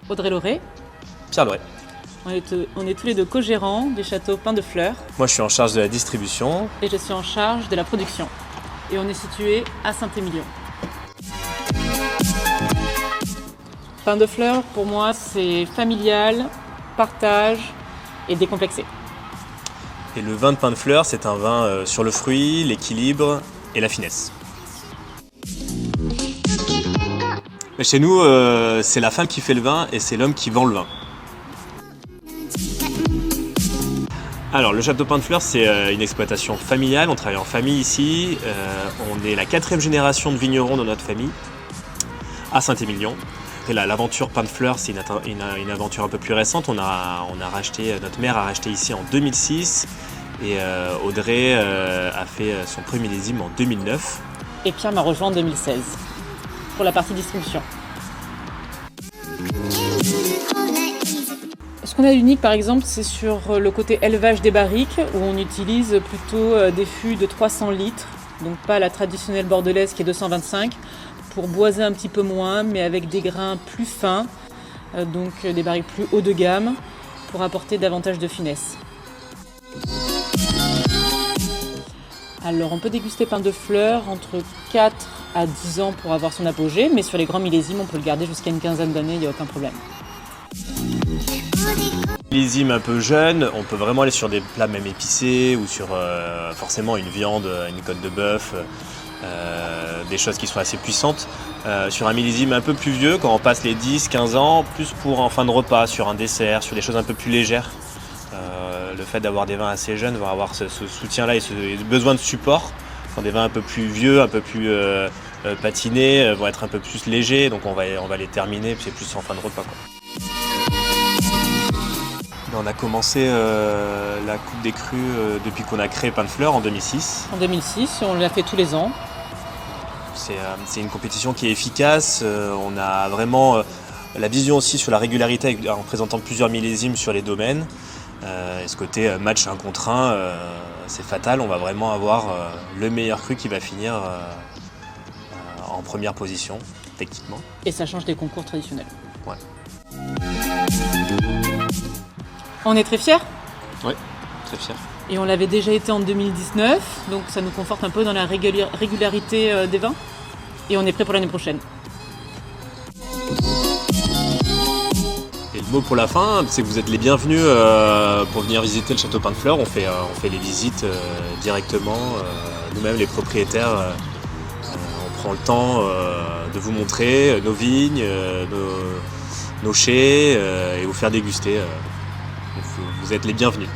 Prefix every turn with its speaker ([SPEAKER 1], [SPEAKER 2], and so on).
[SPEAKER 1] Audrey Lauré.
[SPEAKER 2] Pierre Loret.
[SPEAKER 1] On est tous les deux co-gérants du château Pain de Fleurs
[SPEAKER 2] Moi, je suis en charge de la distribution.
[SPEAKER 1] et je suis en charge de la production. Et on est situé à Saint-Émilion. Pain de Fleurs, pour moi, c'est familial, partage et décomplexé.
[SPEAKER 2] Et le vin de Pain de Fleurs, c'est un vin sur le fruit, l'équilibre et la finesse. Mais chez nous, c'est la femme qui fait le vin et c'est l'homme qui vend le vin. Alors, le château Pain de Fleurs, c'est une exploitation familiale. On travaille en famille ici. On est la 4e génération de vignerons dans notre famille, à Saint-Émilion. L'aventure Pain de Fleurs, c'est une aventure un peu plus récente. Notre mère a racheté ici en 2006 et Audrey a fait son premier millésime en 2009.
[SPEAKER 1] Et Pierre m'a rejoint en 2016 pour la partie distribution. Ce qu'on a d'unique par exemple, c'est sur le côté élevage des barriques où on utilise plutôt des fûts de 300 litres, donc pas la traditionnelle bordelaise qui est 225, pour boiser un petit peu moins mais avec des grains plus fins, donc des barriques plus haut de gamme pour apporter davantage de finesse. Alors on peut déguster Pain de Fleurs entre 4 à 10 ans pour avoir son apogée, mais sur les grands millésimes on peut le garder jusqu'à une quinzaine d'années, il n'y a aucun problème.
[SPEAKER 2] Millésime un peu jeune, on peut vraiment aller sur des plats même épicés ou sur forcément une viande, une côte de bœuf, des choses qui sont assez puissantes. Sur un millésime un peu plus vieux, quand on passe les 10-15 ans, plus pour en fin de repas, sur un dessert, sur des choses un peu plus légères. Le fait d'avoir des vins assez jeunes va avoir ce soutien-là et ce besoin de support. Quand des vins un peu plus vieux, un peu plus patinés, vont être un peu plus légers, donc on va les terminer, puis c'est plus en fin de repas, quoi. On a commencé la Coupe des Crus depuis qu'on a créé Pain de Fleurs en 2006.
[SPEAKER 1] En 2006, on l'a fait tous les ans.
[SPEAKER 2] C'est une compétition qui est efficace. On a vraiment la vision aussi sur la régularité en présentant plusieurs millésimes sur les domaines. Et ce côté match 1 contre 1, c'est fatal. On va vraiment avoir le meilleur cru qui va finir en première position, techniquement.
[SPEAKER 1] Et ça change des concours traditionnels.
[SPEAKER 2] Ouais.
[SPEAKER 1] On est très fiers.
[SPEAKER 2] Oui, très fiers.
[SPEAKER 1] Et on l'avait déjà été en 2019, donc ça nous conforte un peu dans la régularité des vins. Et on est prêt pour l'année prochaine.
[SPEAKER 2] Et le mot pour la fin, c'est que vous êtes les bienvenus pour venir visiter le château Pain de Fleurs. On fait les visites directement. Nous-mêmes, les propriétaires, on prend le temps de vous montrer nos vignes, nos chais et vous faire déguster. Vous êtes les bienvenus.